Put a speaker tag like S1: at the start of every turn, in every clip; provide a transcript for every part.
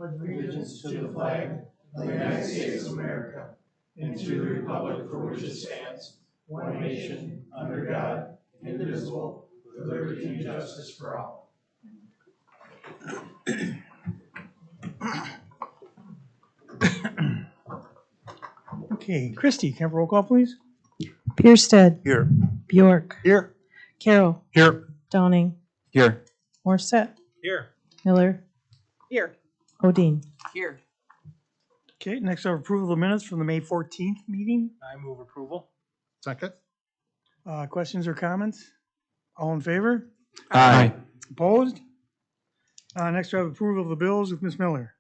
S1: allegiance to the flag of the United States of America and to the republic for which it stands, one nation, under God, indivisible, with liberty and justice for all.
S2: Okay, Christy, can I have a roll call, please?
S3: Bierstead.
S2: Here.
S3: Bjork.
S2: Here.
S3: Carroll.
S2: Here.
S3: Downing.
S2: Here.
S3: Morset.
S2: Here.
S3: Miller.
S4: Here.
S3: Odine.
S4: Here.
S2: Okay, next our approval of minutes from the May 14th meeting.
S5: I move approval. Second.
S2: Questions or comments? All in favor?
S5: Aye.
S2: Opposed? Next I have approval of the bills with Ms. Miller.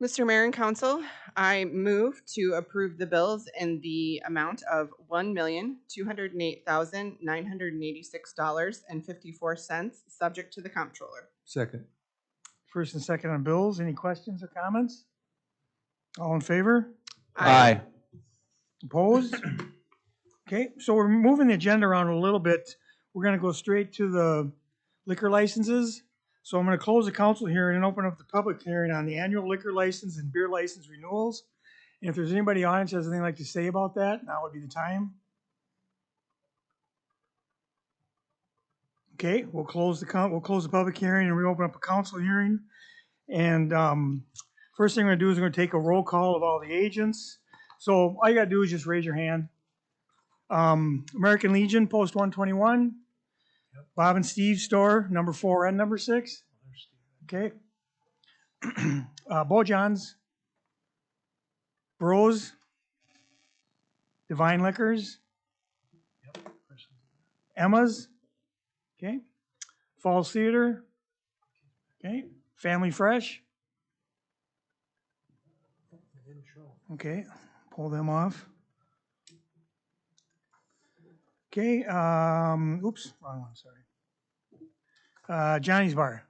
S4: Mr. Mayor and Council, I move to approve the bills in the amount of $1,208,986.54, subject to the Comptroller.
S5: Second.
S2: First and second on bills. Any questions or comments? All in favor?
S5: Aye.
S2: Opposed? Okay, so we're moving the agenda around a little bit. We're going to go straight to the liquor licenses. So I'm going to close the council hearing and open up the public hearing on the annual liquor license and beer license renewals. And if there's anybody in the audience who has anything like to say about that, now would be the time. Okay, we'll close the public hearing and reopen up a council hearing. And first thing we're going to do is we're going to take a roll call of all the agents. So all you got to do is just raise your hand. American Legion, Post 121. Bob and Steve Store, number 4 and number 6. Okay. Bojan's. Bros. Divine Liquors. Emma's. Okay. Falls Theater. Okay. Family Fresh. Okay. Pull them off. Okay, oops, wrong one, sorry. Johnny's Bar.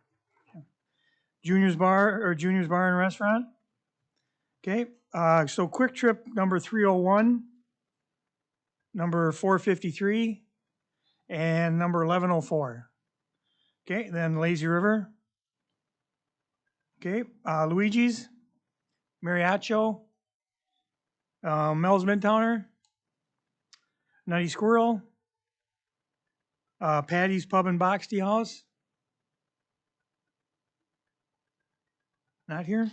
S2: Junior's Bar and Restaurant. Okay, so Quick Trip number 301, number 453, and number 1104. Okay, then Lazy River. Okay, Luigi's, Mariacho, Mel's Midtowner, Nutty Squirrel, Patty's Pub and Box Tea House. Not here.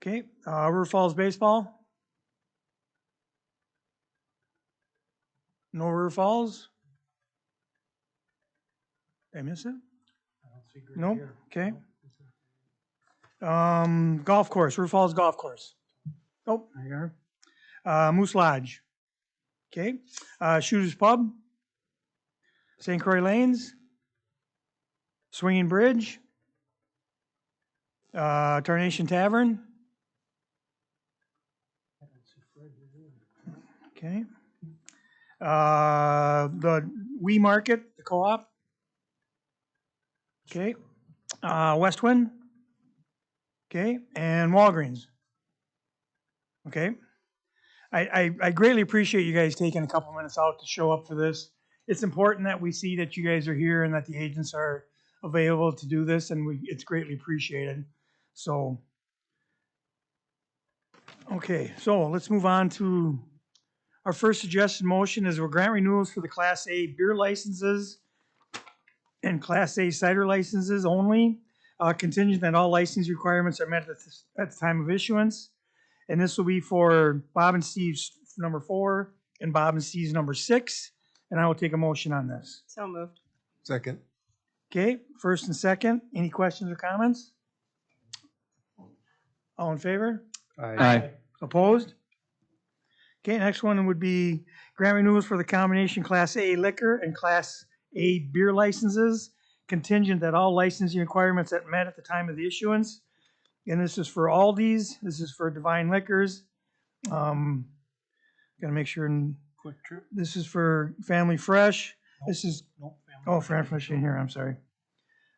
S2: Okay, River Falls Baseball. No River Falls. Did I miss it? Nope. Okay. Golf course, River Falls Golf Course. Oh, there you are. Moose Lodge. Okay. Shooter's Pub. St. Croix Lanes. Swinging Bridge. Tarnation Tavern. Okay. The Wee Market, the Co-op. Okay. Westwind. Okay. And Walgreens. Okay. I greatly appreciate you guys taking a couple minutes out to show up for this. It's important that we see that you guys are here and that the agents are available to do this, and it's greatly appreciated. So, okay, so let's move on to our first suggested motion is we'll grant renewals for the Class A beer licenses and Class A cider licenses only, contingent that all license requirements are met at the time of issuance. And this will be for Bob and Steve's number 4 and Bob and Steve's number 6. And I will take a motion on this.
S4: So moved.
S5: Second.
S2: Okay, first and second. Any questions or comments? All in favor?
S5: Aye.
S2: Opposed? Okay, next one would be grant renewals for the combination Class A liquor and Class A beer licenses, contingent that all licensing requirements are met at the time of the issuance. And this is for Aldi's. This is for Divine Liquors. Gotta make sure.
S5: Quick Trip.
S2: This is for Family Fresh.
S5: Nope.
S2: This is
S5: Nope.
S2: Family Fresh in here. I'm sorry.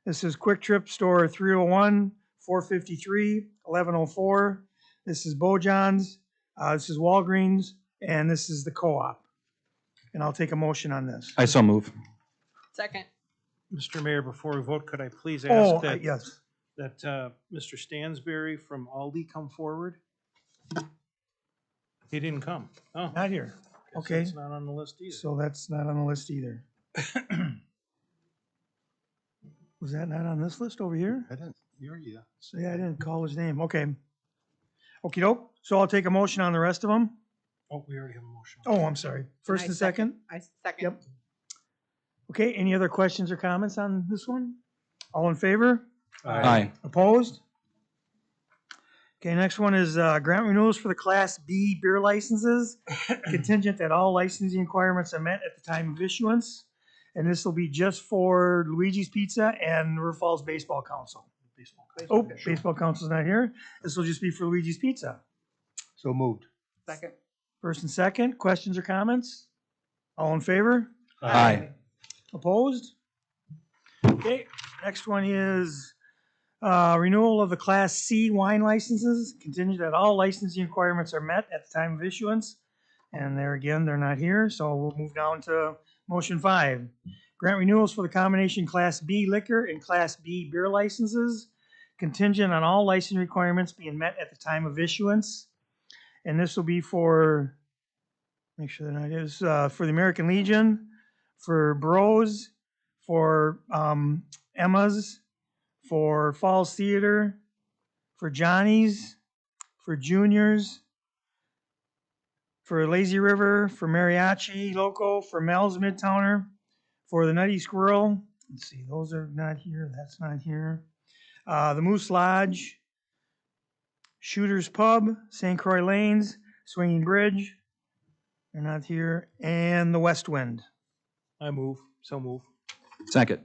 S2: This is Quick Trip Store 301, 453, 1104. This is Bojan's. This is Walgreens, and this is the Co-op. And I'll take a motion on this.
S6: I so move.
S4: Second.
S5: Mr. Mayor, before we vote, could I please
S2: Oh,
S5: ask that,
S2: yes.
S5: that Mr. Stansberry from Aldi come forward? He didn't come. Oh,
S2: Not here.
S5: guess
S2: Okay.
S5: It's not on the list either.
S2: So that's not on the list either. Was that not on this list over here?
S6: I didn't hear you.
S2: So yeah, I didn't call his name. Okay. Okey doke. So I'll take a motion on the rest of them.
S5: Oh, we already have a motion.
S2: Oh, I'm sorry. First
S4: I
S2: and second?
S4: I second.
S2: Yep. Okay, any other questions or comments on this one? All in favor?
S5: Aye.
S2: Opposed? Okay, next one is grant renewals for the Class B beer licenses, contingent that all licensing requirements are met at the time of issuance. And this will be just for Luigi's Pizza and River Falls Baseball Council. Oh, Baseball Council's not here. This will just be for Luigi's Pizza.
S6: So moved.
S4: Second.
S2: First and second, questions or comments? All in favor?
S5: Aye.
S2: Opposed? Okay, next one is renewal of the Class C wine licenses, contingent that all licensing requirements are met at the time of issuance. And there again, they're not here, so we'll move down to motion 5. Grant renewals for the combination Class B liquor and Class B beer licenses, contingent on all licensing requirements being met at the time of issuance. And this will be for, make sure that it is, for the American Legion, for Bros, for Emma's, for Falls Theater, for Johnny's, for Juniors, for Lazy River, for Mariachi Loco, for Mel's Midtowner, for the Nutty Squirrel. Let's see, those are not here. That's not here. The Moose Lodge, Shooter's Pub, St. Croix Lanes, Swinging Bridge. They're not here. And the West Wind.
S5: I move. So move.
S7: Second.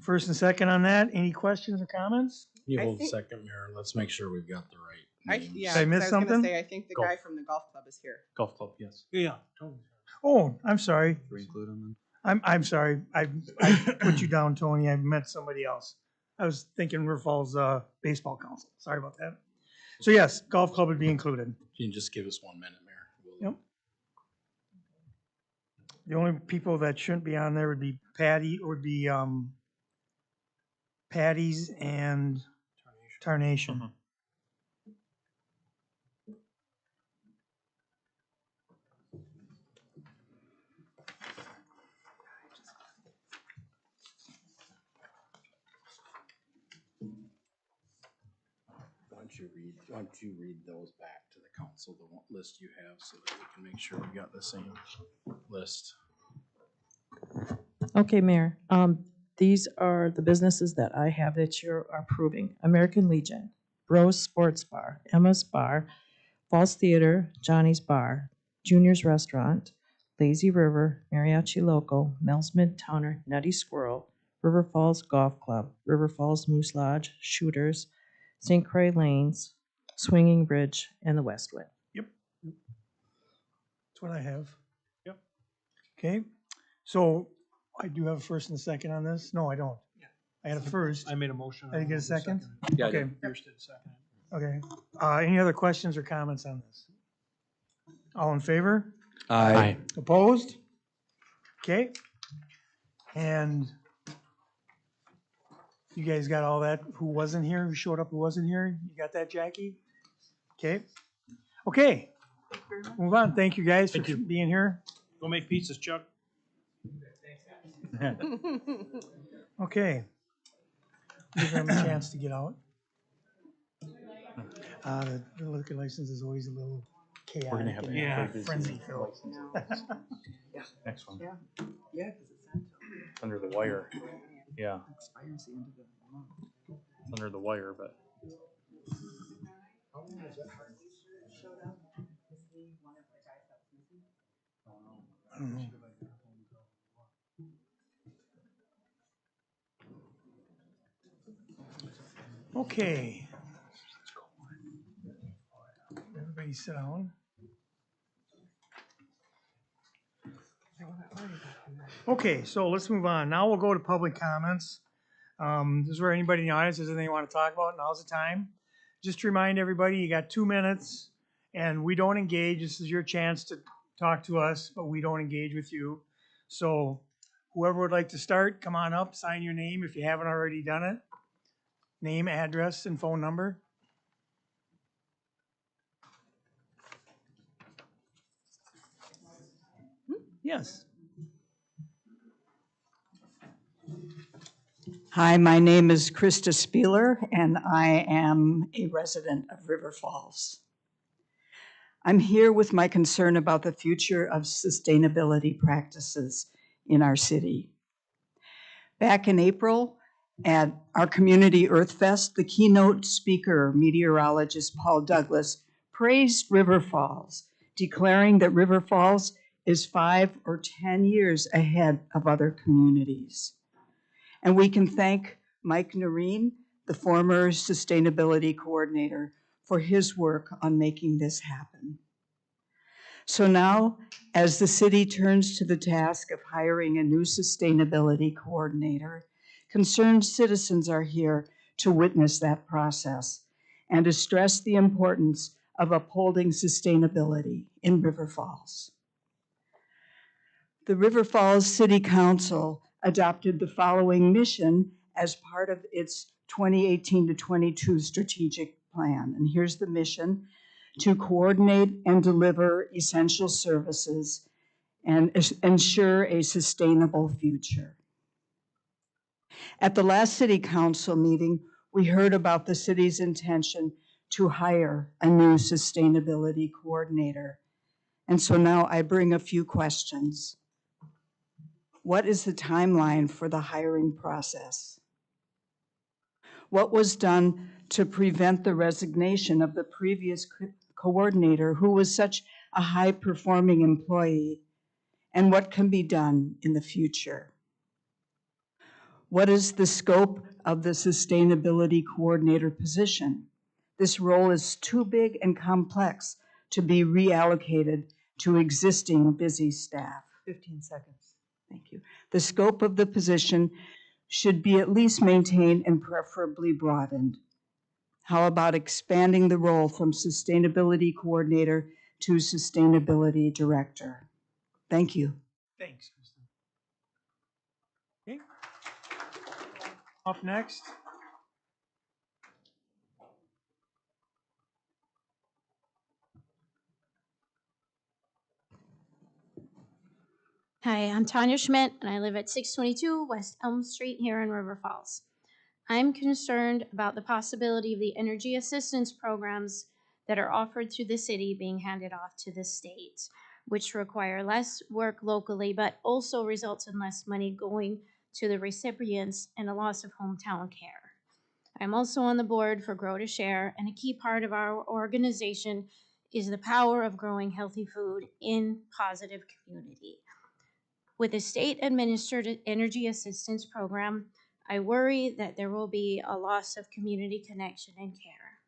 S2: First and second on that. Any questions or comments?
S8: You
S4: I
S8: hold
S4: think-
S8: second, Mayor. Let's make sure we've got the right names.
S4: Yeah,
S2: Did I
S4: 'cause
S2: miss
S4: was
S2: something?
S4: gonna say, I think the
S5: Golf.
S4: guy from the golf club is here.
S8: Golf club, yes.
S5: Yeah. totally.
S2: Oh, I'm sorry.
S7: Should we include them
S2: I'm sorry. I put you down, Tony. I meant somebody else. I was thinking River Falls Baseball Council. Sorry about that. So yes, golf club would be included.
S8: You can just give us 1 minute, Mayor. We'll-
S2: Yep. The only people that shouldn't be on there would be Patty's and Tarnation.
S8: Why don't you read those back to the council, the list you have, so that we can make sure we got the same list.
S3: Okay, Mayor. These are the businesses that I have that you're approving. American Legion, Rose Sports Bar, Emma's Bar, Falls Theater, Johnny's Bar, Junior's Restaurant, Lazy River, Mariachi Loco, Mel's Midtowner, Nutty Squirrel, River Falls Golf Club, River Falls Moose Lodge, Shooters, St. Croix Lanes, Swinging Bridge, and the West Wind.
S2: That's what I have.
S5: Yep.
S2: Okay, so I do have a first and a second on this? No, I don't. I had a first.
S5: I made a motion.
S2: Did I get a second?
S7: Yeah, I
S2: Okay,
S7: did.
S5: Pierce did second.
S2: okay. Any other questions or comments on this? All in favor?
S7: Aye.
S2: Opposed? Okay. And you guys got all that? Who wasn't here? Who showed up? Who wasn't here? You got that, Jackie? Okay. Okay. Move on. Thank you guys for
S5: Thank you.
S2: being here.
S5: Go make pizzas, Chuck.
S2: Okay. Give them a chance to get out. The liquor license is always a little chaotic
S8: have
S2: and
S5: Yeah.
S2: frenzy filled.
S6: Next one.
S4: Yeah, because it's sent
S6: Under the wire. Yeah,
S4: expires the end of the month.
S6: it's under the wire, but.
S2: I don't know. Okay. Everybody sit down. Okay, so let's move on. Now we'll go to public comments. This is where anybody in the audience has anything they want to talk about. Now's the time. Just to remind everybody, you got 2 minutes, and we don't engage. This is your chance to talk to us, but we don't engage with you. So Whoever would like to start, come on up, sign your name if you haven't already done it. Name, address, and phone number. Yes.
S9: Hi, my name is Krista Spieler, and I am a resident of River Falls. I'm here with my concern about the future of sustainability practices in our city. Back in April, at our community Earth Fest, the keynote speaker, meteorologist Paul Douglas, praised River Falls, declaring that River Falls is 5 or 10 years ahead of other communities. And we can thank Mike Noreen, the former sustainability coordinator, for his work on making this happen. So now, as the city turns to the task of hiring a new sustainability coordinator, concerned citizens are here to witness that process and to stress the importance of upholding sustainability in River Falls. The River Falls City Council adopted the following mission as part of its 2018 to 22 strategic plan. And here's the mission: to coordinate and deliver essential services and ensure a sustainable future. At the last City Council meeting, we heard about the city's intention to hire a new sustainability coordinator. And so now I bring a few questions. What is the timeline for the hiring process? What was done to prevent the resignation of the previous coordinator who was such a high-performing employee? And what can be done in the future? What is the scope of the sustainability coordinator position? This role is too big and complex to be reallocated to existing busy staff. 15 seconds. Thank you. The scope of the position should be at least maintained and preferably broadened. How about expanding the role from sustainability coordinator to sustainability director? Thank you.
S2: Thanks, Kristen. Okay. Up next.
S10: Hi, I'm Tanya Schmidt, and I live at 622 West Elm Street here in River Falls. I'm concerned about the possibility of the energy assistance programs that are offered through the city being handed off to the state, which require less work locally, but also results in less money going to the recipients and a loss of hometown care. I'm also on the board for Grow to Share, and a key part of our organization is the power of growing healthy food in positive community. With the state-administered energy assistance program, I worry that there will be a loss of community connection and care,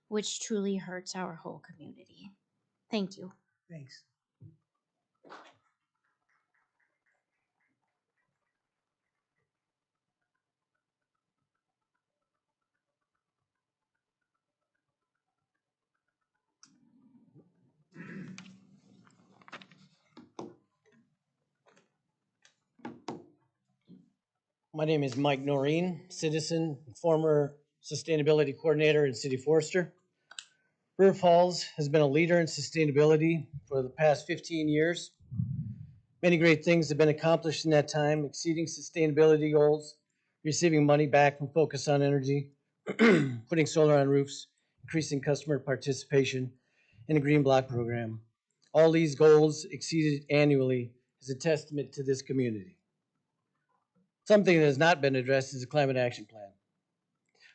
S10: which truly hurts our whole community. Thank you.
S2: Thanks.
S11: My name is Mike Noreen, citizen, former sustainability coordinator in City Forester. River Falls has been a leader in sustainability for the past 15 years. Many great things have been accomplished in that time, exceeding sustainability goals, receiving money back from Focus on Energy, putting solar on roofs, increasing customer participation in the Green Block program. All these goals exceeded annually is a testament to this community. Something that has not been addressed is the Climate Action Plan.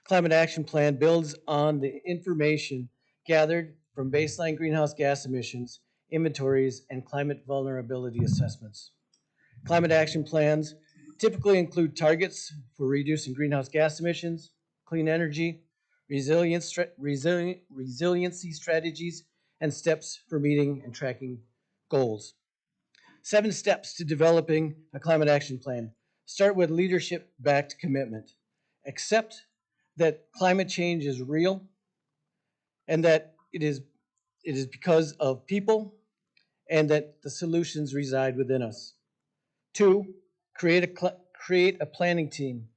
S11: Climate Action Plan builds on the information gathered from baseline greenhouse gas emissions, inventories, and climate vulnerability assessments. Climate Action Plans typically include targets for reducing greenhouse gas emissions, clean energy, resiliency strategies, and steps for meeting and tracking goals. 7 steps to developing a Climate Action Plan. Start with leadership-backed commitment. Accept that climate change is real and that it is because of people and that the solutions reside within us. 2, create a planning team.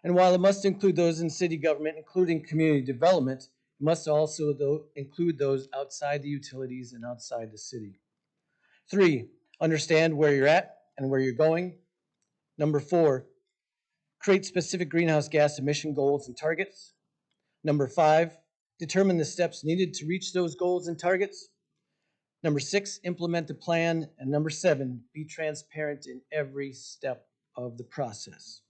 S11: And while it must include those in city government, including community development, it must also include those outside the utilities and outside the city. 3, understand where you're at and where you're going. Number 4, create specific greenhouse gas emission goals and targets. Number 5, determine the steps needed to reach those goals and targets. Number 6, implement the plan. And number 7, be transparent in every step of the process.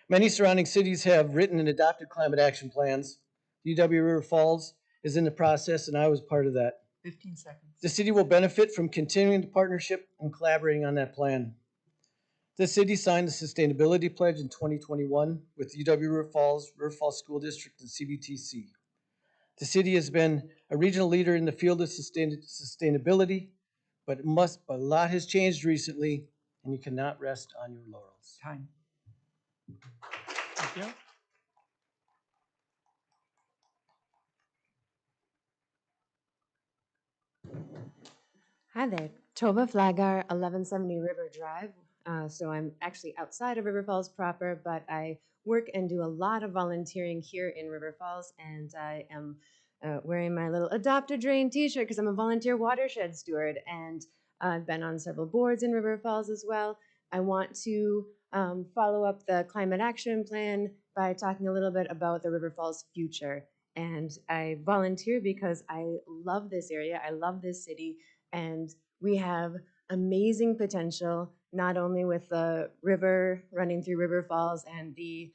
S11: Many surrounding cities have written and adopted climate action plans. UW River Falls is in the process, and I was part of that.
S3: 15 seconds.
S11: The city will benefit from continuing the partnership and collaborating on that plan. The city signed the Sustainability Pledge in 2021 with UW River Falls School District, and CBTC. The city has been a regional leader in the field of sustainability, but a lot has changed recently, and you cannot rest on your laurels.
S3: Time.
S2: Thank you.
S12: Hi there, Tova Flagar, 1170 River Drive. So I'm actually outside of River Falls proper, but I work and do a lot of volunteering here in River Falls, and I am wearing my little Adopt a Drain t-shirt because I'm a volunteer watershed steward, and I've been on several boards in River Falls as well. I want to follow up the climate action plan by talking a little bit about the River Falls future. And I volunteer because I love this area, I love this city, and we have amazing potential, not only with the river running through River Falls and the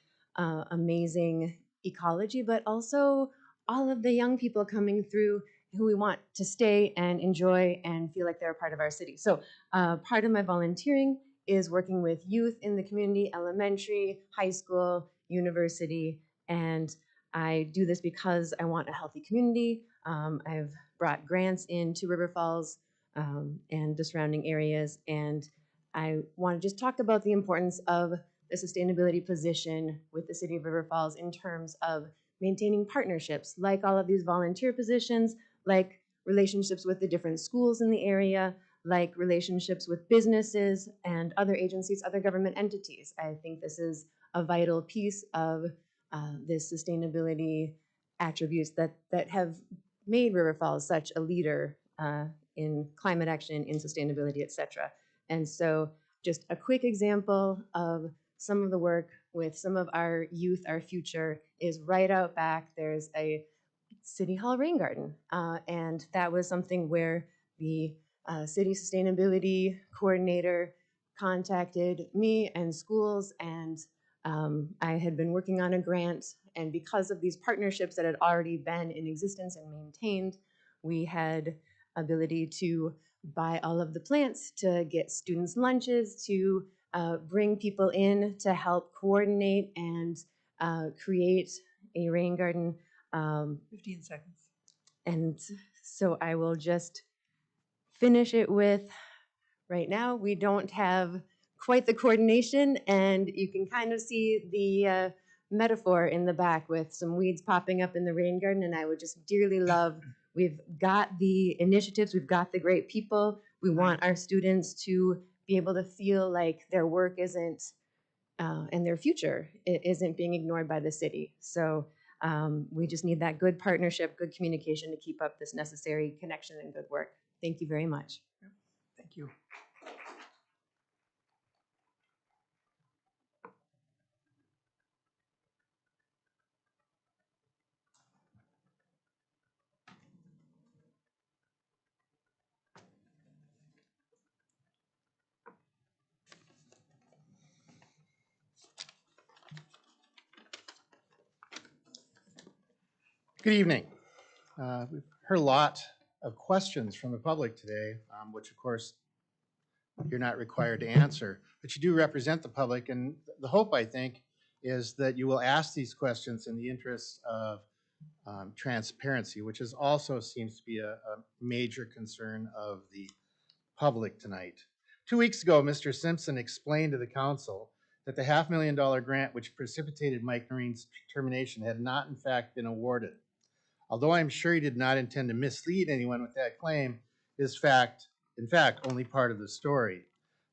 S12: amazing ecology, but also all of the young people coming through who we want to stay and enjoy and feel like they're a part of our city. So part of my volunteering is working with youth in the community, elementary, high school, university, and I do this because I want a healthy community. I've brought grants into River Falls and the surrounding areas, and I want to just talk about the importance of the sustainability position with the city of River Falls in terms of maintaining partnerships, like all of these volunteer positions, like relationships with the different schools in the area, like relationships with businesses and other agencies, other government entities. I think this is a vital piece of this sustainability attributes that have made River Falls such a leader in climate action, in sustainability, et cetera. And so just a quick example of some of the work with some of our youth, our future, is right out back. There's a City Hall rain garden. And that was something where the city sustainability coordinator contacted me and schools, and I had been working on a grant, and because of these partnerships that had already been in existence and maintained, we had ability to buy all of the plants, to get students lunches, to bring people in to help coordinate and create a rain garden.
S3: 15 seconds.
S12: And so I will just finish it with, right now we don't have quite the coordination, and you can kind of see the metaphor in the back with some weeds popping up in the rain garden, and I would just dearly love, we've got the initiatives, we've got the great people, we want our students to be able to feel like their work isn't, and their future isn't being ignored by the city. So we just need that good partnership, good communication to keep up this necessary connection and good work. Thank you very much.
S2: Thank you.
S1: Good evening. We've heard a lot of questions from the public today, which of course you're not required to answer, but you do represent the public, and the hope, I think, is that you will ask these questions in the interest of transparency, which is also seems to be a major concern of the public tonight. 2 weeks ago, Mr. Simpson explained to the council that the $500,000 grant which precipitated Mike Noreen's termination had not in fact been awarded. Although I'm sure he did not intend to mislead anyone with that claim, is in fact only part of the story.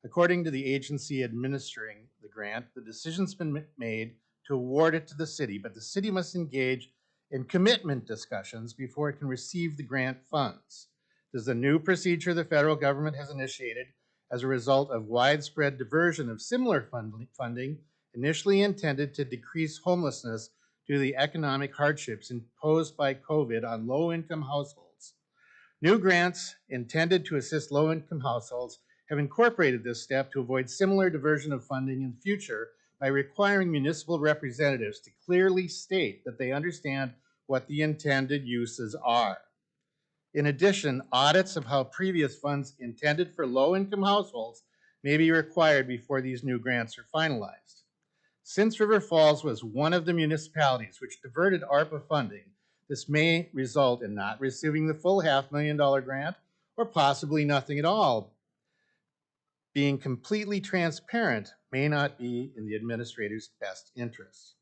S13: According to the agency administering the grant, the decision's been made to award it to the city, but the city must engage in commitment discussions before it can receive the grant funds. This is a new procedure the federal government has initiated as a result of widespread diversion of similar funding initially intended to decrease homelessness due to the economic hardships imposed by COVID on low-income households. New grants intended to assist low-income households have incorporated this step to avoid similar diversion of funding in the future by requiring municipal representatives to clearly state that they understand what the intended uses are. In addition, audits of how previous funds intended for low-income households may be required before these new grants are finalized. Since River Falls was one of the municipalities which diverted ARPA funding, this may result in not receiving the full $500,000 grant or possibly nothing at all. Being completely transparent may not be in the administrator's best interest.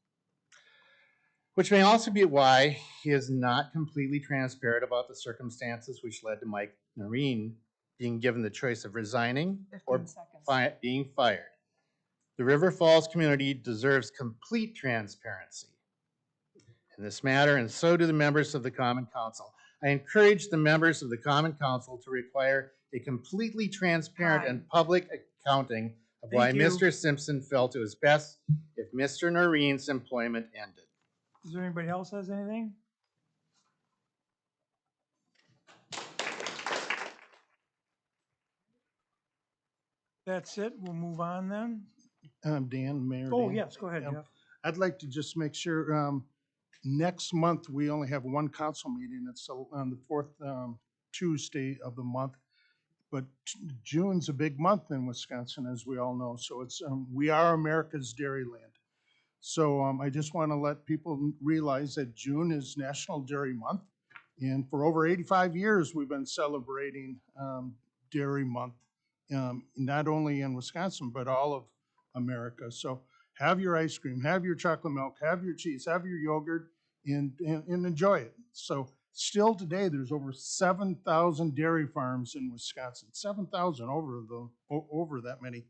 S13: Which may also be why he is not completely transparent about the circumstances which led to Mike Noreen being given the choice of resigning or being fired. The River Falls community deserves complete transparency in this matter, and so do the members of the Common Council. I encourage the members of the Common Council to require a completely transparent and public accounting of why Mr. Simpson felt it was best if Mr. Noreen's employment ended.
S2: Is there anybody else has anything? That's it. We'll move on then.
S5: Dan, Mayor.
S2: Oh,
S5: Dan.
S2: yes, go ahead, Jeff.
S5: I'd like to just make sure, next month, we only have one council meeting. It's on the fourth Tuesday of the month. But June's a big month in Wisconsin, as we all know. So it's, we are America's Dairyland. So I just want to let people realize that June is National Dairy Month. And for over 85 years, we've been celebrating Dairy Month, not only in Wisconsin, but all of America. So have your ice cream, have your chocolate milk, have your cheese, have your yogurt, and enjoy it. So still today, there's over 7,000 dairy farms in Wisconsin, 7,000 over that many.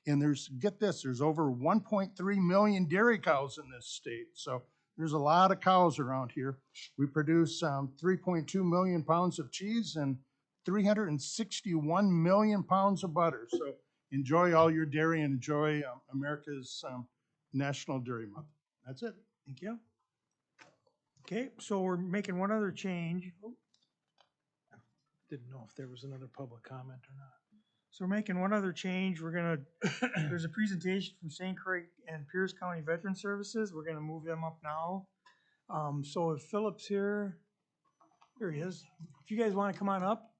S5: And there's, get this, there's over 1.3 million dairy cows in this state. So there's a lot of cows around here. We produce 3.2 million pounds of cheese and 361 million pounds of butter. So enjoy all your dairy and enjoy America's National Dairy Month. That's it.
S2: Thank you. Okay, so we're making one other change.
S5: Didn't know if there was another public comment or not.
S2: So we're making one other change. We're gonna, there's a presentation from St. Croix and Pierce County Veteran Services. We're gonna move them up now. So if Philip's here he is. If you guys wanna come on up.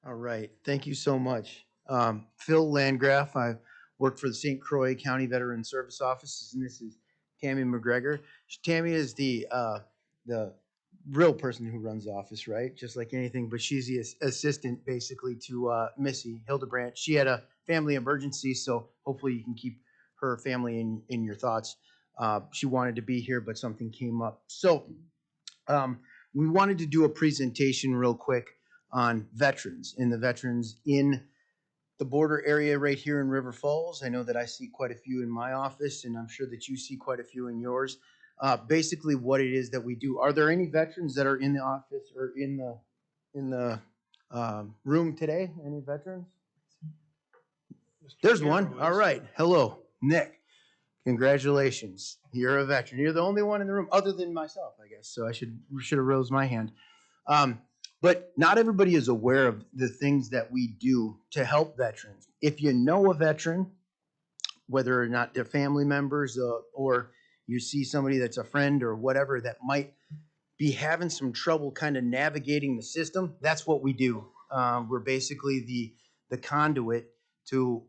S14: All right, thank you so much. Phil Landgraf, I work for the St. Croix County Veteran Service Offices, and this is Tammy McGregor. Tammy is the real person who runs the office, right? Just like anything, but she's the assistant basically to Missy Hildebrandt. She had a family emergency, so hopefully you can keep her family in your thoughts. She wanted to be here, but something came up. So we wanted to do a presentation real quick on veterans and the veterans in the border area right here in River Falls. I know that I see quite a few in my office, and I'm sure that you see quite a few in yours. Basically what it is that we do. Are there any veterans that are in the office or in the room today? Any veterans? There's one. All right. Hello, Nick. Congratulations. You're a veteran. You're the only one in the room other than myself, I guess. So I should have raised my hand. But not everybody is aware of the things that we do to help veterans. If you know a veteran, whether or not they're family members or you see somebody that's a friend or whatever that might be having some trouble kind of navigating the system, that's what we do. We're basically the conduit to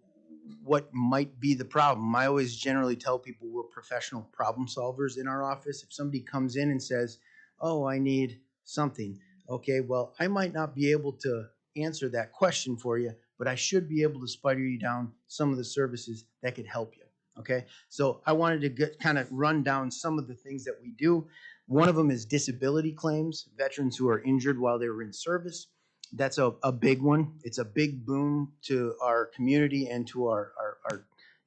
S14: what might be the problem. I always generally tell people we're professional problem solvers in our office. If somebody comes in and says, oh, I need something. Okay, well, I might not be able to answer that question for you, but I should be able to spider you down some of the services that could help you. Okay, so I wanted to kind of run down some of the things that we do. One of them is disability claims, veterans who are injured while they were in service. That's a big one. It's a big boom to our community and to our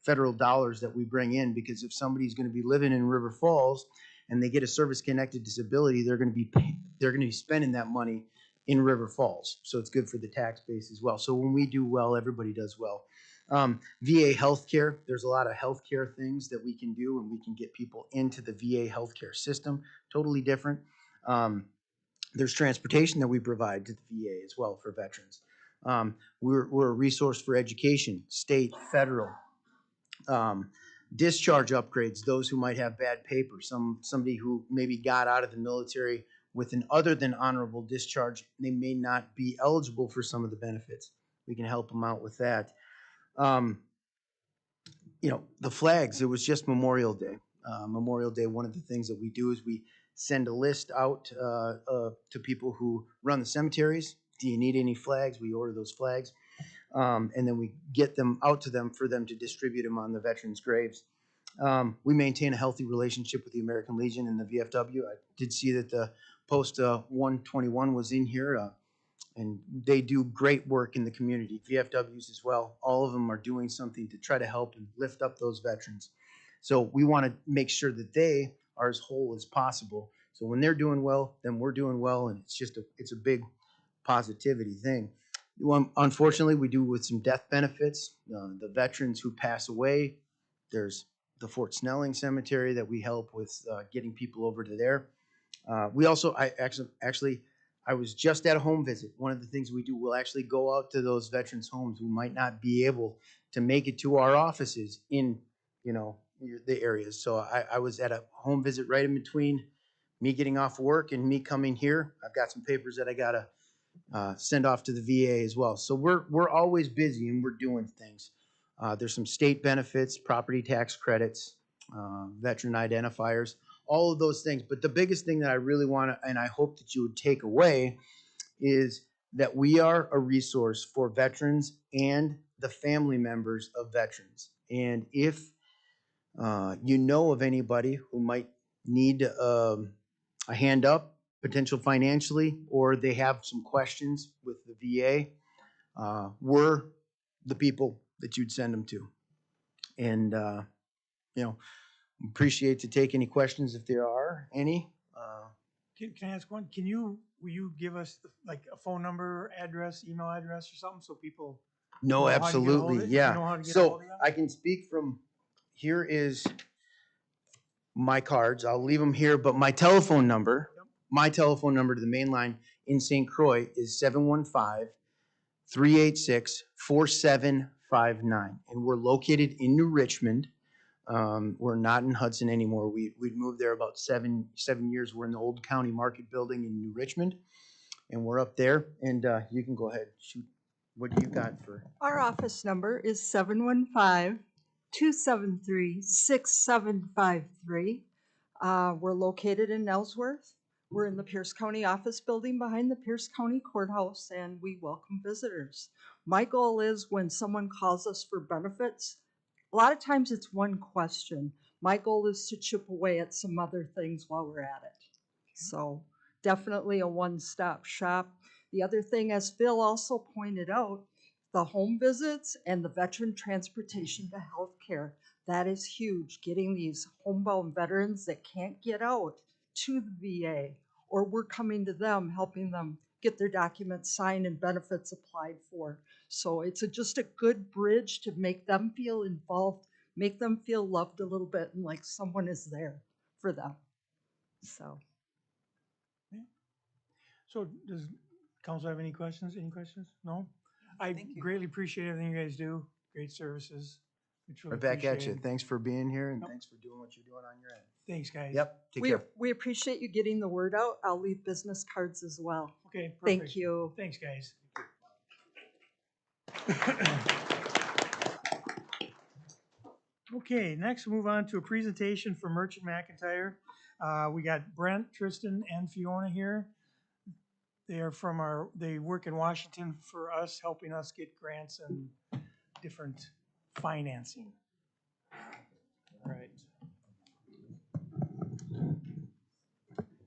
S14: federal dollars that we bring in, because if somebody's going to be living in River Falls and they get a service-connected disability, they're going to be spending that money in River Falls. So it's good for the tax base as well. So when we do well, everybody does well. VA healthcare, there's a lot of healthcare things that we can do, and we can get people into the VA healthcare system. Totally different. There's transportation that we provide to the VA as well for veterans. We're a resource for education, state, federal. Discharge upgrades, those who might have bad paper, somebody who maybe got out of the military with an other than honorable discharge, they may not be eligible for some of the benefits. We can help them out with that. The flags, it was just Memorial Day. Memorial Day, one of the things that we do is we send a list out to people who run the cemeteries. Do you need any flags? We order those flags. And then we get them out to them for them to distribute them on the veterans' graves. We maintain a healthy relationship with the American Legion and the VFW. I did see that the Post 121 was in here, and they do great work in the community. VFWs as well. All of them are doing something to try to help and lift up those veterans. So we want to make sure that they are as whole as possible. So when they're doing well, then we're doing well, and it's a big positivity thing. Unfortunately, we do with some death benefits. The veterans who pass away, there's the Fort Snelling Cemetery that we help with getting people over to there. We also, I was just at a home visit. One of the things we do, we'll actually go out to those veterans' homes who might not be able to make it to our offices in, the areas. So I was at a home visit right in between me getting off work and me coming here. I've got some papers that I gotta send off to the VA as well. So we're always busy and we're doing things. There's some state benefits, property tax credits, veteran identifiers, all of those things. But the biggest thing that I really want to, and I hope that you would take away, is that we are a resource for veterans and the family members of veterans. And if you know of anybody who might need a hand up, potential financially, or they have some questions with the VA, we're the people that you'd send them to. And, appreciate to take any questions if there are any.
S2: Can I ask one? Will you give us a phone number, address, email address or something so people
S14: No,
S2: know how to get a hold
S14: absolutely,
S2: of it? You
S14: yeah.
S2: know how to get a
S14: So
S2: hold of you?
S14: I can speak from, here is my cards. I'll leave them here, but my telephone number to the main line in St. Croix is 715-386-4759. And we're located in New Richmond. We're not in Hudson anymore. We'd moved there about seven years. We're in the old county market building in New Richmond, and we're up there. And you can go ahead, shoot. What do you got for?
S9: Our office number is 715-273-6753. We're located in Ellsworth. We're in the Pierce County office building behind the Pierce County Courthouse, and we welcome visitors. My goal is when someone calls us for benefits, a lot of times it's one question. My goal is to chip away at some other things while we're at it. So definitely a one-stop shop. The other thing, as Phil also pointed out, the home visits and the veteran transportation to healthcare, that is huge. Getting these homebound veterans that can't get out to the VA, or we're coming to them, helping them get their documents signed and benefits applied for. So it's just a good bridge to make them feel involved, make them feel loved a little bit and like someone is there for them. So.
S2: So does council have any questions? Any questions? No? I greatly appreciate everything you guys do. Great services. We truly
S14: Right back at
S2: appreciate
S14: you.
S2: it.
S14: Thanks for being here, and thanks for doing what you're doing on your end.
S2: Thanks, guys.
S14: Yep, take care.
S9: We appreciate you getting the word out. I'll leave business cards as well.
S2: Okay, perfect.
S9: Thank you.
S2: Thanks, guys. Okay, next we'll move on to a presentation from Merchant McIntyre. We got Brent, Tristan, and Fiona here. They are they work in Washington for us, helping us get grants and different financing.
S6: All right.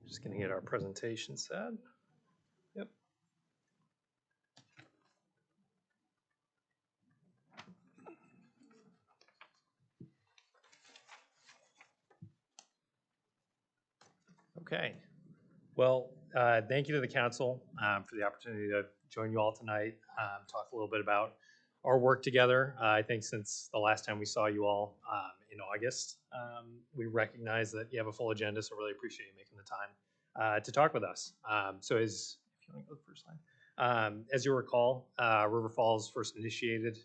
S6: Just gonna get our presentation set. Yep. Okay. Well, thank you to the council for the opportunity to join you all tonight, talk a little bit about our work together. I think since the last time we saw you all in August, we recognize that you have a full agenda, so really appreciate you making the time to talk with us. So if you want to go to the first slide. As you recall, River Falls first initiated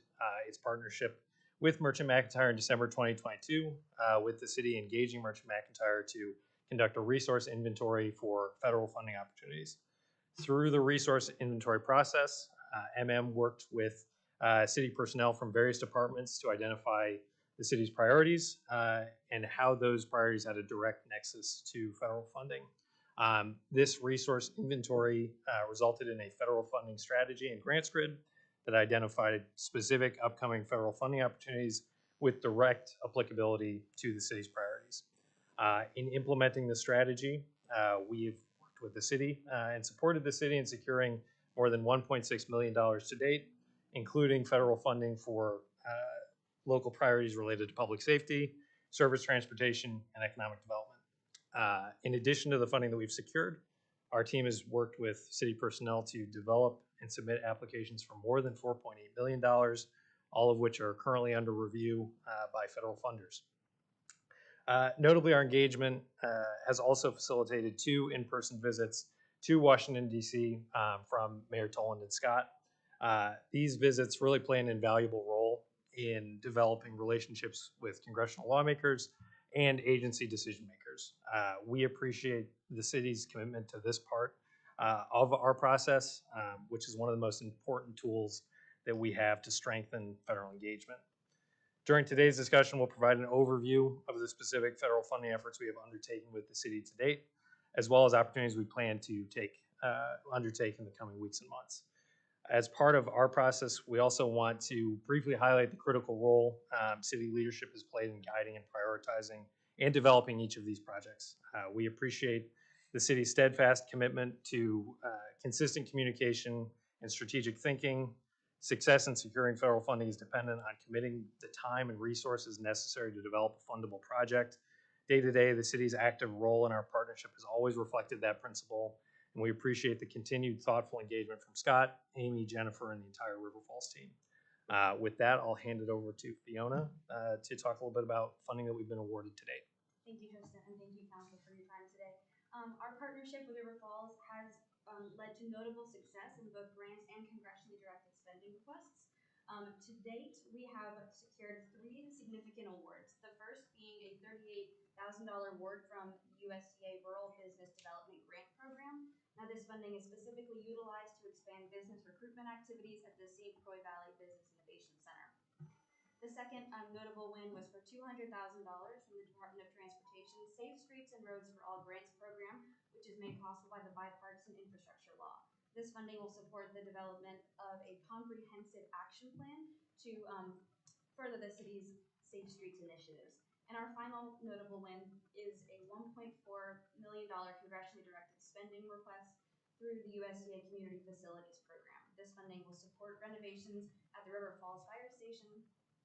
S6: its partnership with Merchant McIntyre in December 2022, with the city engaging Merchant McIntyre to conduct a resource inventory for federal funding opportunities. Through the resource inventory process, worked with city personnel from various departments to identify the city's priorities and how those priorities had a direct nexus to federal funding. This resource inventory resulted in a federal funding strategy and grants grid that identified specific upcoming federal funding opportunities with direct applicability to the city's priorities. In implementing the strategy, we've worked with the city and supported the city in securing more than $1.6 million to date, including federal funding for local priorities related to public safety, surface transportation, and economic development. In addition to the funding that we've secured, our team has worked with city personnel to develop and submit applications for more than $4.8 million, all of which are currently under review by federal funders. Notably, our engagement has also facilitated 2 in-person visits to Washington, D.C. From Mayor Toland and Scott. These visits really play an invaluable role in developing relationships with congressional lawmakers and agency decision makers. We appreciate the city's commitment to this part of our process, which is one of the most important tools that we have to strengthen federal engagement. During today's discussion, we'll provide an overview of the specific federal funding efforts we have undertaken with the city to date, as well as opportunities we plan to undertake in the coming weeks and months. As part of our process, we also want to briefly highlight the critical role city leadership has played in guiding and prioritizing and developing each of these projects. We appreciate the city's steadfast commitment to consistent communication and strategic thinking. Success in securing federal funding is dependent on committing the time and resources necessary to develop a fundable project. Day to day, the city's active role in our partnership has always reflected that principle, and we appreciate the continued thoughtful engagement from Scott, Amy, Jennifer, and the entire River Falls team. With that, I'll hand it over to Fiona to talk a little bit about funding that we've been awarded to date.
S10: Thank you, Justin, and thank you, Council, for your time today. Our partnership with River Falls has led to notable success in both grants and congressionally directed spending requests. To date, we have secured 3 significant awards. The first being a $38,000 award from USDA Rural Business Development Grant Program. Now, this funding is specifically utilized to expand business recruitment activities at the St. Croix Valley Business Innovation Center. The second notable win was for $200,000 from the Department of Transportation's Safe Streets and Roads for All Grants program, which is made possible by the Bipartisan Infrastructure Law. This funding will support the development of a comprehensive action plan to further the city's Safe Streets initiatives. And our final notable win is a $1.4 million congressionally directed spending request through the USDA Community Facilities Program. This funding will support renovations at the River Falls Fire Station,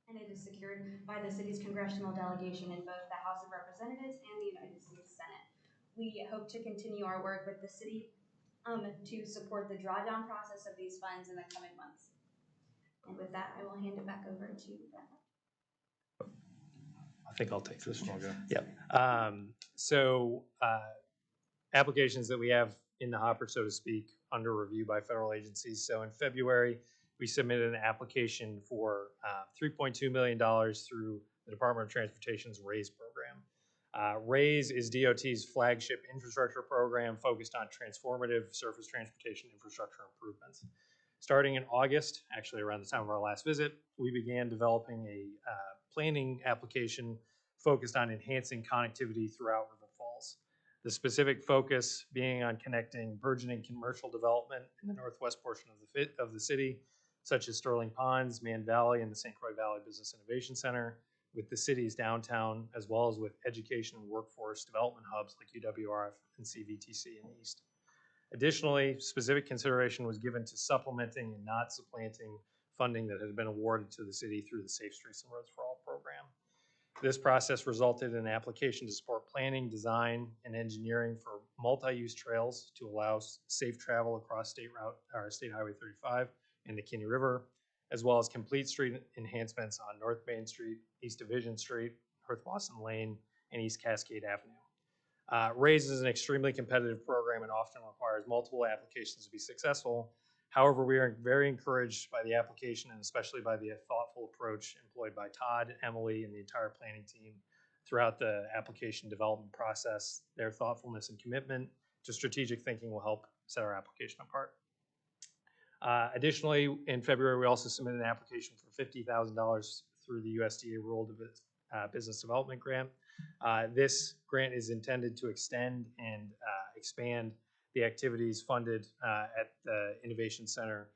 S10: and it is secured by the city's congressional delegation in both the House of Representatives and the United States Senate. We hope to continue our work with the city to support the drawdown process of these funds in the coming months. And with that, I will hand it back over to Brent.
S6: I think I'll take this one. Yep. Applications that we have in the hopper, so to speak, under review by federal agencies. So in February, we submitted an application for $3.2 million through the Department of Transportation's RAISE program. RAISE is DOT's flagship infrastructure program focused on transformative surface transportation infrastructure improvements. Starting in August, actually around the time of our last visit, we began developing a planning application focused on enhancing connectivity throughout River Falls. The specific focus being on connecting burgeoning commercial development in the northwest portion of the city, such as Sterling Ponds, Mann Valley, and the St. Croix Valley Business Innovation Center, with the city's downtown, as well as with education and workforce development hubs like UWRF and CVTC in the east. Additionally, specific consideration was given to supplementing and not supplanting funding that had been awarded to the city through the Safe Streets and Roads for All program. This process resulted in an application to support planning, design, and engineering for multi-use trails to allow safe travel across State Highway 35 and the Kinney River, as well as complete street enhancements on North Main Street, East Division Street, North Boston Lane, and East Cascade Avenue. RAISE is an extremely competitive program and often requires multiple applications to be successful. However, we are very encouraged by the application and especially by the thoughtful approach employed by Todd, Emily, and the entire planning team throughout the application development process. Their thoughtfulness and commitment to strategic thinking will help set our application apart. Additionally, in February, we also submitted an application for $50,000 through the USDA Rural Business Development Grant. This grant is intended to extend and expand the activities funded at the Innovation Center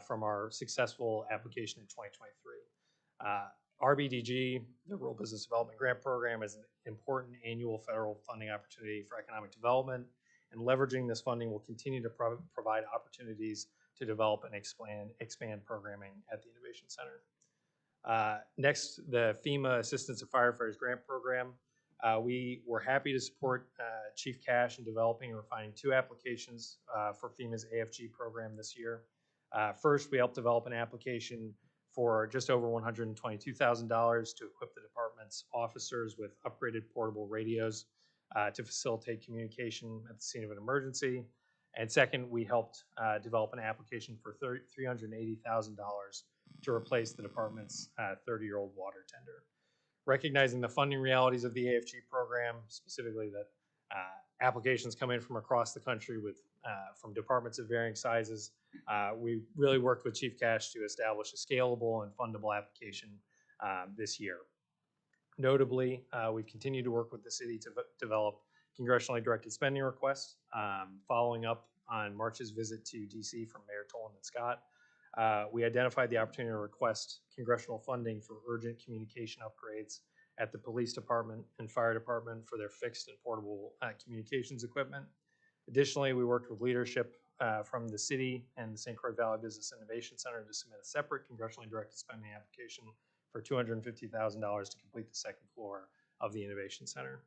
S6: from our successful application in 2023. RBDG, the Rural Business Development Grant Program, is an important annual federal funding opportunity for economic development, and leveraging this funding will continue to provide opportunities to develop and expand programming at the Innovation Center. Next, the FEMA Assistance to Firefighters Grant Program. We were happy to support Chief Cash in developing and refining 2 applications for FEMA's AFG program this year. First, we helped develop an application for just over $122,000 to equip the department's officers with upgraded portable radios to facilitate communication at the scene of an emergency. And second, we helped develop an application for $380,000 to replace the department's 30-year-old water tender. Recognizing the funding realities of the AFG program, specifically that applications come in from across the country from departments of varying sizes, we really worked with Chief Cash to establish a scalable and fundable application this year. Notably, we've continued to work with the city to develop congressionally directed spending requests, following up on March's visit to DC from Mayor Tolan and Scott. We identified the opportunity to request congressional funding for urgent communication upgrades at the police department and fire department for their fixed and portable communications equipment. Additionally, we worked with leadership from the city and the St. Croix Valley Business Innovation Center to submit a separate congressionally directed spending application for $250,000 to complete the second floor of the Innovation Center.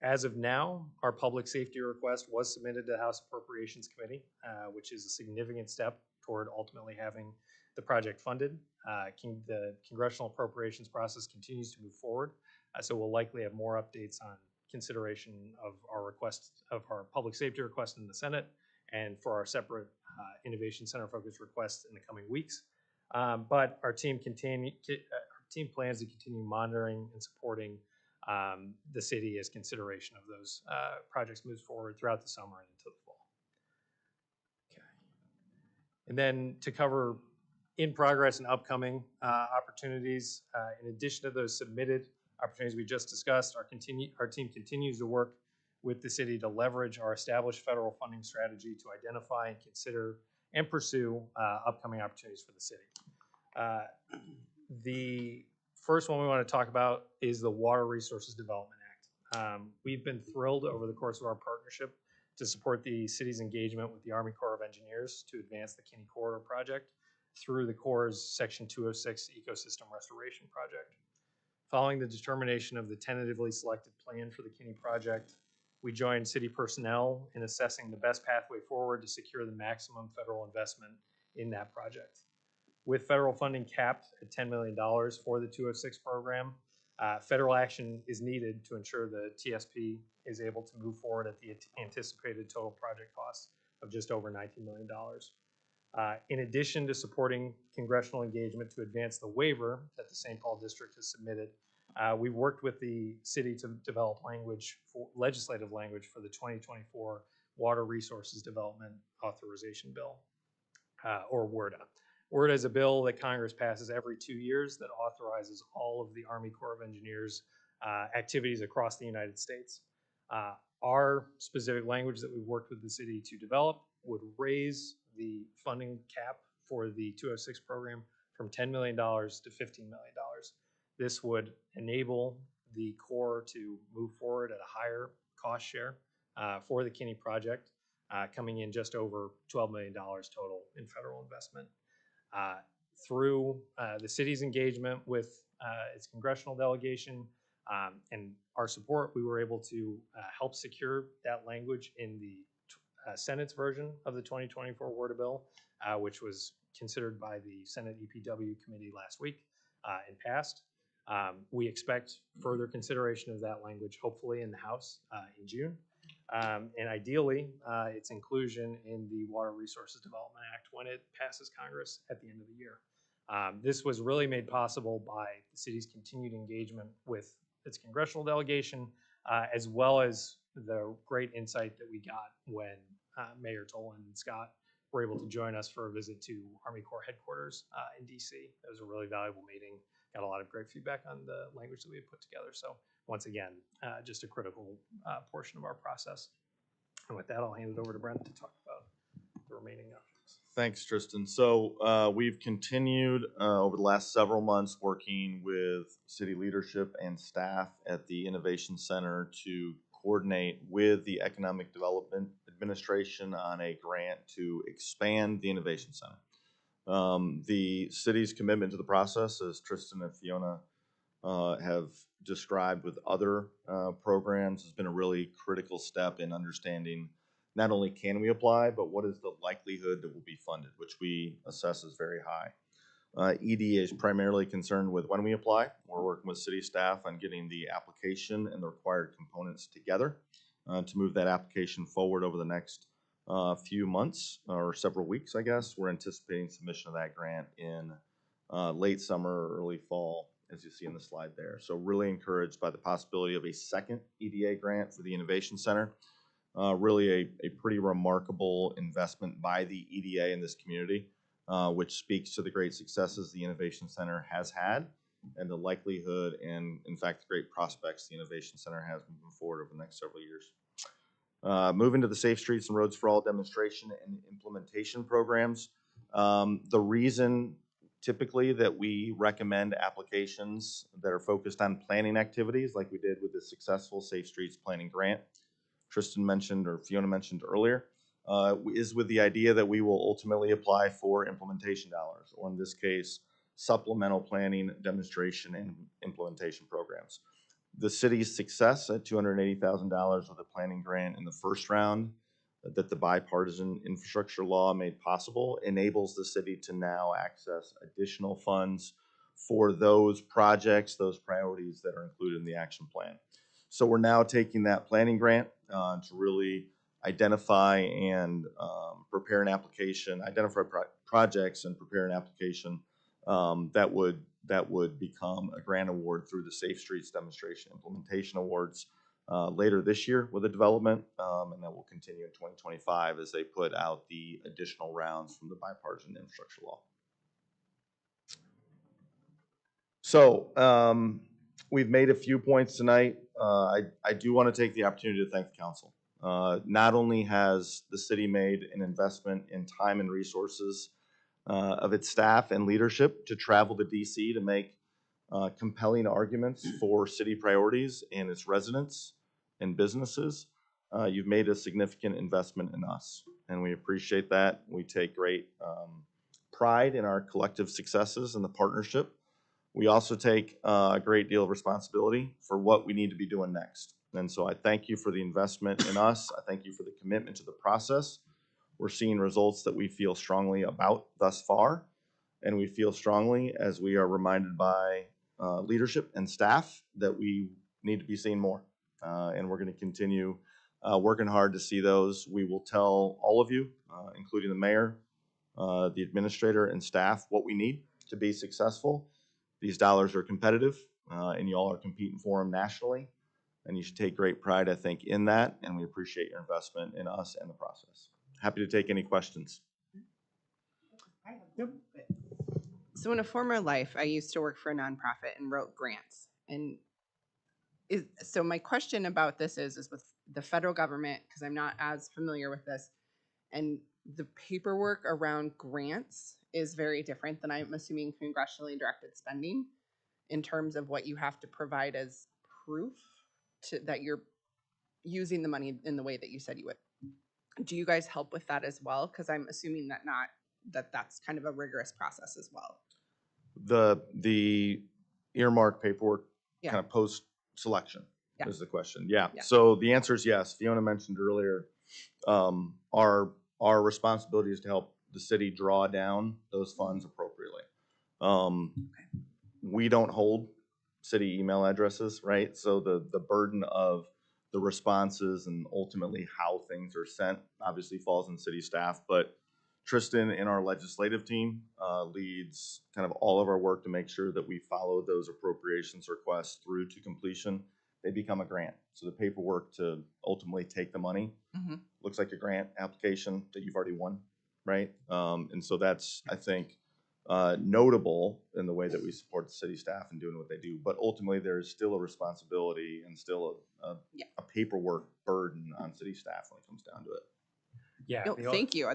S6: As of now, our public safety request was submitted to the House Appropriations Committee, which is a significant step toward ultimately having the project funded. The congressional appropriations process continues to move forward, so we'll likely have more updates on consideration of our request, of our public safety request in the Senate, and for our separate Innovation Center focused requests in the coming weeks. But our team plans to continue monitoring and supporting the city as consideration of those projects moves forward throughout the summer and into the fall. Okay. And then to cover in progress and upcoming opportunities, in addition to those submitted opportunities we just discussed, our team continues to work with the city to leverage our established federal funding strategy to identify and consider and pursue upcoming opportunities for the city. The first one we want to talk about is the Water Resources Development Act. We've been thrilled over the course of our partnership to support the city's engagement with the Army Corps of Engineers to advance the Kinney Corridor project through the Corps' Section 206 Ecosystem Restoration Project. Following the determination of the tentatively selected plan for the Kinney project, we joined city personnel in assessing the best pathway forward to secure the maximum federal investment in that project. With federal funding capped at $10 million for the 206 program, federal action is needed to ensure the TSP is able to move forward at the anticipated total project cost of just over $19 million. In addition to supporting congressional engagement to advance the waiver that the St. Paul District has submitted, we've worked with the city to develop legislative language for the 2024 Water Resources Development Authorization Bill, or WRDA. WRDA is a bill that Congress passes every 2 years that authorizes all of the Army Corps of Engineers activities across the United States. Our specific language that we've worked with the city to develop would raise the funding cap for the 206 program from $10 million to $15 million. This would enable the Corps to move forward at a higher cost share for the Kinney project, coming in just over $12 million total in federal investment. Through the city's engagement with its congressional delegation, And our support, we were able to help secure that language in the Senate's version of the 2024 Word Bill, which was considered by the Senate EPW committee last week and passed. We expect further consideration of that language, hopefully in the House in June. And ideally, its inclusion in the Water Resources Development Act when it passes Congress at the end of the year. This was really made possible by the city's continued engagement with its congressional delegation, as well as the great insight that we got when Mayor Tolan and Scott were able to join us for a visit to Army Corps headquarters in DC. It was a really valuable meeting. Got a lot of great feedback on the language that we had put together. So once again, just a critical portion of our process. And with that, I'll hand it over to Brent to talk about the remaining options.
S15: Thanks, Tristan. So we've continued over the last several months working with city leadership and staff at the Innovation Center to coordinate with the Economic Development Administration on a grant to expand the Innovation Center. The city's commitment to the process, as Tristan and Fiona have described with other programs, has been a really critical step in understanding not only can we apply, but what is the likelihood that we'll be funded, which we assess as very high. EDA is primarily concerned with when we apply. We're working with city staff on getting the application and the required components together to move that application forward over the next few months or several weeks, I guess. We're anticipating submission of that grant in late summer or early fall, as you see in the slide there. So really encouraged by the possibility of a second EDA grant for the Innovation Center. Really a pretty remarkable investment by the EDA in this community, which speaks to the great successes the Innovation Center has had and the likelihood and, in fact, the great prospects the Innovation Center has moving forward over the next several years. Moving to the Safe Streets and Roads for All demonstration and implementation programs. The reason typically that we recommend applications that are focused on planning activities like we did with the successful Safe Streets Planning Grant Tristan mentioned or Fiona mentioned earlier, is with the idea that we will ultimately apply for implementation dollars, or in this case, supplemental planning, demonstration, and implementation programs. The city's success at $280,000 with a planning grant in the first round that the bipartisan infrastructure law made possible enables the city to now access additional funds for those projects, those priorities that are included in the action plan. So we're now taking that planning grant to really identify and prepare an application, identify projects and prepare an application that would become a grant award through the Safe Streets Demonstration Implementation Awards later this year with the development, and that will continue in 2025 as they put out the additional rounds from the bipartisan infrastructure law. So we've made a few points tonight. I do want to take the opportunity to thank the council. Not only has the city made an investment in time and resources of its staff and leadership to travel to DC to make compelling arguments for city priorities and its residents and businesses, you've made a significant investment in us, and we appreciate that. We take great pride in our collective successes and the partnership. We also take a great deal of responsibility for what we need to be doing next. And so I thank you for the investment in us. I thank you for the commitment to the process. We're seeing results that we feel strongly about thus far, and we feel strongly as we are reminded by leadership and staff that we need to be seeing more. And we're going to continue working hard to see those. We will tell all of you, including the mayor, the administrator, and staff, what we need to be successful. These dollars are competitive, and you all are competing for them nationally, and you should take great pride, I think, in that, and we appreciate your investment in us and the process. Happy to take any questions.
S4: So in a former life, I used to work for a nonprofit and wrote grants. And so my question about this is with the federal government, because I'm not as familiar with this, and the paperwork around grants is very different than I'm assuming congressionally directed spending in terms of what you have to provide as proof that you're using the money in the way that you said you would. Do you guys help with that as well? Because I'm assuming that that's kind of a rigorous process as well.
S15: The earmark paperwork kind of post selection
S4: Yeah.
S15: is the question. Yeah.
S4: Yeah.
S15: So the answer is yes. Fiona mentioned earlier, our responsibility is to help the city draw down those funds appropriately. We don't hold city email addresses, right? So the burden of the responses and ultimately how things are sent obviously falls on city staff. But Tristan in our legislative team leads kind of all of our work to make sure that we follow those appropriations requests through to completion. They become a grant. So the paperwork to ultimately take the money looks like a grant application that you've already won, right? And so that's, I think, notable in the way that we support the city staff in doing what they do. But ultimately, there's still a responsibility and still a paperwork burden on city staff when it comes down to it.
S6: Yeah.
S4: No, thank you.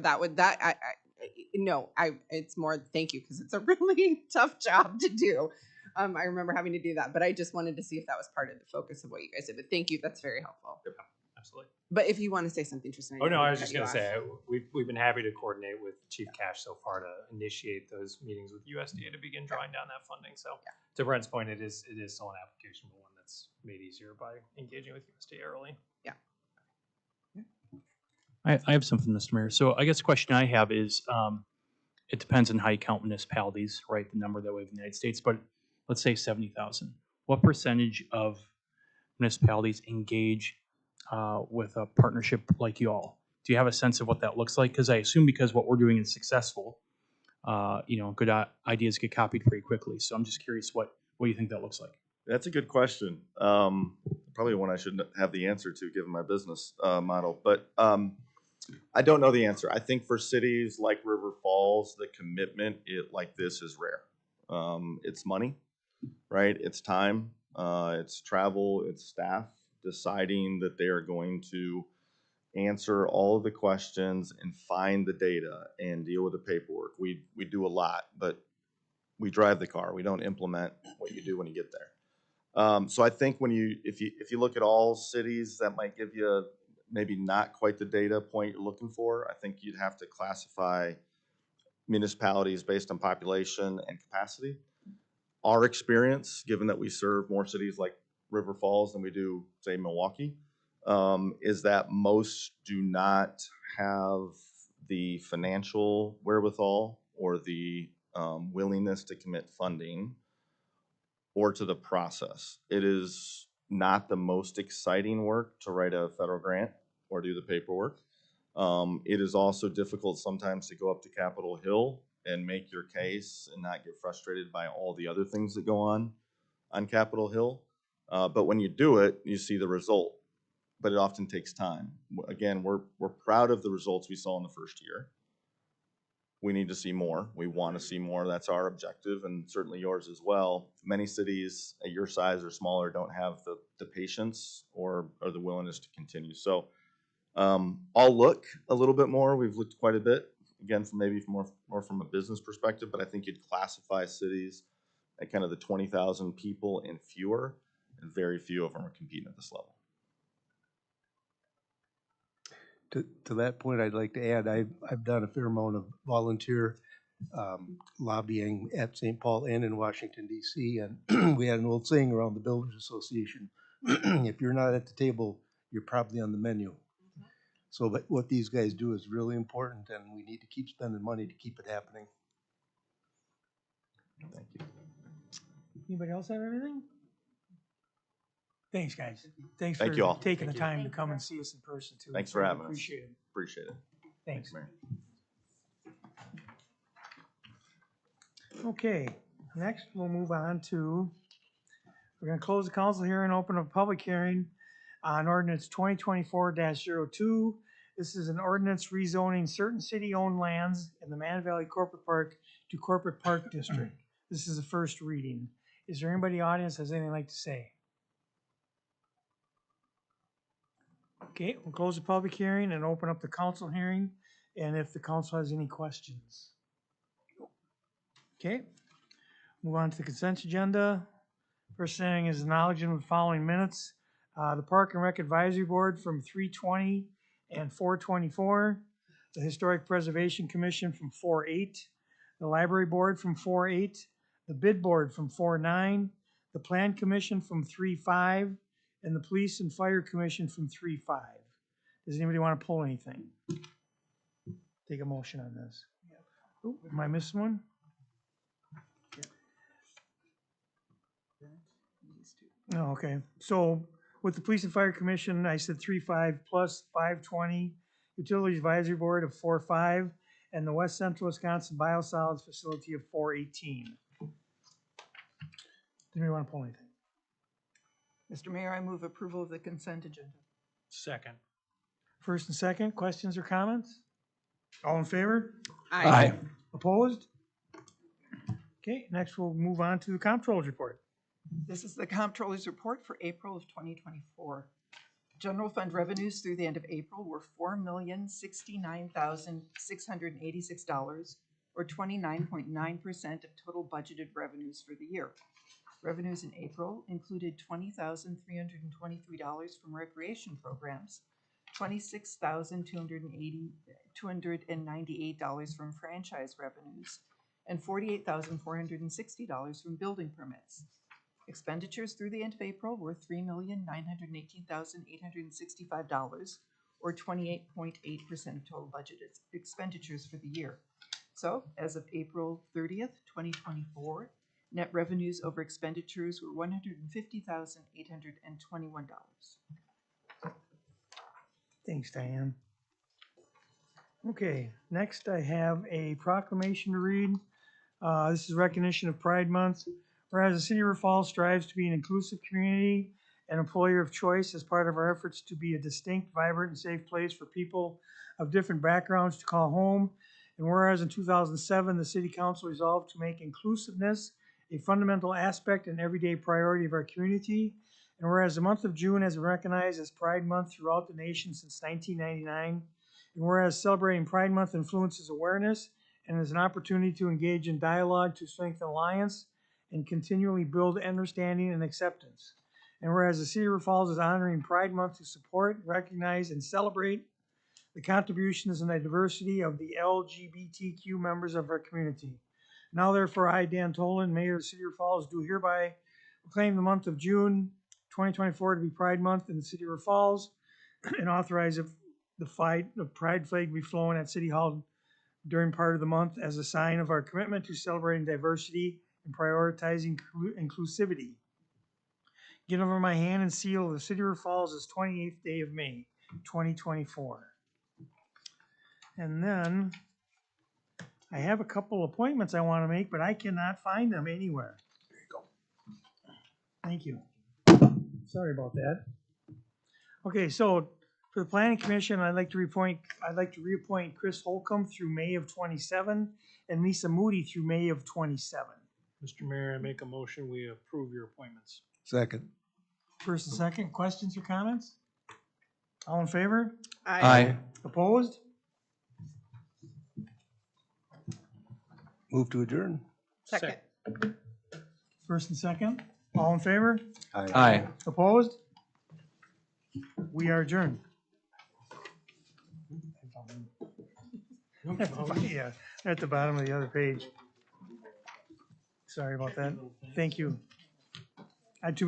S4: It's more thank you because it's a really tough job to do. I remember having to do that, but I just wanted to see if that was part of the focus of what you guys did. But thank you. That's very helpful.
S6: Yep, absolutely.
S4: But if you want to say something, Tristan.
S6: Oh, no, I was just going to say, we've been happy to coordinate with Chief Cash so far to initiate those meetings with USDA to begin drawing down that funding. So to Brent's point, it is still an application, but one that's made easier by engaging with USDA early.
S4: Yeah.
S7: I have something, Mr. Mayor. So I guess the question I have is, it depends on how you count municipalities, right? The number that we have in the United States, but let's say 70,000. What percentage of municipalities engage with a partnership like you all? Do you have a sense of what that looks like? Because I assume because what we're doing is successful, good ideas get copied pretty quickly. So I'm just curious what you think that looks like.
S15: That's a good question. Probably one I shouldn't have the answer to given my business model, but I don't know the answer. I think for cities like River Falls, the commitment like this is rare. It's money, right? It's time, it's travel, it's staff deciding that they are going to answer all of the questions and find the data and deal with the paperwork. We do a lot, but we drive the car. We don't implement what you do when you get there. So I think if you look at all cities, that might give you maybe not quite the data point you're looking for. I think you'd have to classify municipalities based on population and capacity. Our experience, given that we serve more cities like River Falls than we do, say, Milwaukee, is that most do not have the financial wherewithal or the willingness to commit funding or to the process. It is not the most exciting work to write a federal grant or do the paperwork. It is also difficult sometimes to go up to Capitol Hill and make your case and not get frustrated by all the other things that go on Capitol Hill. But when you do it, you see the result. But it often takes time. Again, we're proud of the results we saw in the first year. We need to see more. We want to see more. That's our objective, and certainly yours as well. Many cities at your size or smaller don't have the patience or the willingness to continue. So I'll look a little bit more. We've looked quite a bit, again, more from a business perspective, but I think you'd classify cities at kind of the 20,000 people and fewer, and very few of them are competing at this level.
S16: To that point, I'd like to add, I've done a fair amount of volunteer lobbying at St. Paul and in Washington, D.C., and we had an old saying around the Builders Association, if you're not at the table, you're probably on the menu. So but what these guys do is really important, and we need to keep spending money to keep it happening.
S15: Thank you.
S2: Anybody else have anything? Thanks, guys. Thanks
S15: Thank
S2: for
S15: you all.
S2: taking the time to come and see us in person, too.
S15: Thanks for having us.
S2: Appreciate it.
S15: Appreciate it.
S2: Thanks.
S15: Mary.
S2: Okay, next we'll move on to, we're going to close the council hearing, open a public hearing on ordinance 2024-02. This is an ordinance rezoning certain city-owned lands in the Mann Valley Corporate Park to Corporate Park District. This is the first reading. Is there anybody in the audience that has anything like to say? Okay, we'll close the public hearing and open up the council hearing, and if the council has any questions. Okay, move on to the consent agenda. First thing is acknowledging the following minutes. The Park and Rec Advisory Board from 3/20 and 4/24. The Historic Preservation Commission from 4/8. The Library Board from 4/8. The Bid Board from 4/9. the Plan Commission from 3.5, and the Police and Fire Commission from 3.5. Does anybody want to pull anything? Take a motion on this. Ooh, am I missing one? No, okay. So with the Police and Fire Commission, I said 3.5 plus 520, Utilities Advisory Board of 4.5, and the West Central Wisconsin Biosolids Facility of 4.18. Do you want to pull anything?
S1: Mr. Mayor, I move approval of the consent agenda.
S7: Second.
S2: First and second, questions or comments? All in favor?
S4: Aye.
S2: Opposed? Okay, next we'll move on to the Comptroller's report.
S1: This is the Comptroller's report for April of 2024. General fund revenues through the end of April were $4,069,686, or 29.9% of total budgeted revenues for the year. Revenues in April included $20,323 from recreation programs, $26,298 from franchise revenues, and $48,460 from building permits. Expenditures through the end of April were $3,918,865, or 28.8% of total budgeted expenditures for the year. So, as of April 30th, 2024, net revenues over expenditures were $150,821.
S2: Thanks, Diane. Okay, next I have a proclamation to read. This is recognition of Pride Month. Whereas the City of River Falls strives to be an inclusive community and employer of choice as part of our efforts to be a distinct, vibrant, and safe place for people of different backgrounds to call home. And whereas in 2007, the City Council resolved to make inclusiveness a fundamental aspect and everyday priority of our community. And whereas the month of June has been recognized as Pride Month throughout the nation since 1999, and whereas celebrating Pride Month influences awareness and is an opportunity to engage in dialogue to strengthen alliance and continually build understanding and acceptance. And whereas the City of River Falls is honoring Pride Month to support, recognize, and celebrate the contributions and the diversity of the LGBTQ members of our community. Now therefore, I, Dan Tolan, Mayor of the City of River Falls, do hereby proclaim the month of June 2024 to be Pride Month in the City of River Falls and authorize the Pride flag to be flown at City Hall during part of the month as a sign of our commitment to celebrating diversity and prioritizing inclusivity. Get over my hand and seal of the City of River Falls is 28th day of May, 2024. And then I have a couple appointments I want to make, but I cannot find them anywhere. There you go. Thank you. Sorry about that. Okay, so for the Planning Commission, I'd like to reappoint Chris Holcomb through May of 27 and Lisa Moody through May of 27.
S7: Mr. Mayor, I make a motion, we approve your appointments.
S16: Second.
S2: First and second, questions or comments? All in favor?
S4: Aye.
S2: Opposed?
S16: Move to adjourn.
S4: Second.
S2: First and second, all in favor?
S16: Aye.
S2: Opposed? We are adjourned. Yeah, at the bottom of the other page. Sorry about that. Thank you. I had too